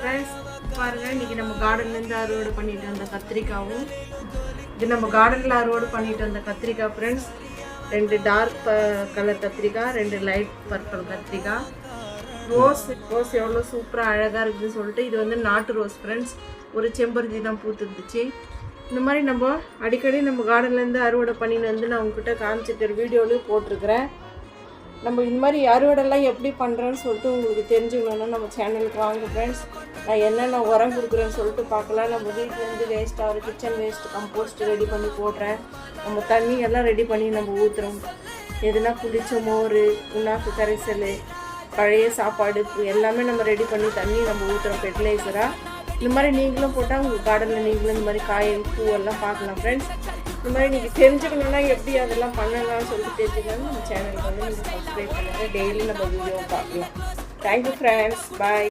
Friends பாருங்கள், இன்றைக்கி நம்ம கார்டன்லேருந்து அறுவடை பண்ணிட்டு வந்த கத்திரிக்காவும், இது நம்ம கார்டனில் அறுவடை பண்ணிட்டு வந்த கத்திரிக்காய் ஃப்ரெண்ட்ஸ். 2 டார்க் கலர் கத்திரிக்காய், 2 லைட் பர்பிள் கத்திரிக்காய். ரோஸ் எவ்வளோ சூப்பராக அழகாக இருக்குதுன்னு சொல்லிட்டு, இது வந்து நாட்டு ரோஸ் ஃப்ரெண்ட்ஸ். ஒரு செம்பருத்தி தான் பூத்துருந்துச்சு. இந்த மாதிரி நம்ம அடிக்கடி நம்ம கார்டன்லேருந்து அறுவடை பண்ணின்னு வந்து நான் உங்ககிட்ட காமிச்சிருக்கிற வீடியோலையும் போட்டிருக்கிறேன். நம்ம இந்த மாதிரி அறுவடைலாம் எப்படி பண்ணுறேன்னு சொல்லிட்டு உங்களுக்கு தெரிஞ்சுக்கணுன்னா நம்ம சேனலுக்கு வாங்க ஃப்ரெண்ட்ஸ். நான் என்னென்ன உரம் கொடுக்குறேன்னு சொல்லிட்டு பார்க்கலாம். நம்ம வீட்டிலேருந்து வேஸ்ட் ஆகிற கிச்சன் வேஸ்ட் கம்போஸ்ட் ரெடி பண்ணி போடுறேன். நம்ம தண்ணி எல்லாம் ரெடி பண்ணி நம்ம ஊற்றுறோம். எதுனா புளிச்ச மோர், புண்ணாக்கு கரைசல், பழைய சாப்பாடு எல்லாமே நம்ம ரெடி பண்ணி தண்ணி நம்ம ஊற்றுறோம் ஃபெர்டிலைசராக. இந்த மாதிரி நீங்களும் போட்டால் உங்கள் கார்டனில் நீங்களும் இந்த மாதிரி காய் பூவெல்லாம் பார்க்கலாம் ஃப்ரெண்ட்ஸ். இந்த மாதிரி நீங்கள் தெரிஞ்சுக்கணுன்னா எப்படி அதெல்லாம் பண்ணலாம்னு சொல்லிட்டு தெரிஞ்சுக்கணும். நம்ம சேனலுக்கு வந்து நீங்கள் சப்ஸ்கிரைப் பண்ணுங்கள். டெய்லி நம்ம வீடியோ பார்க்கலாம். தேங்க்யூ ஃப்ரெண்ட்ஸ், பாய்.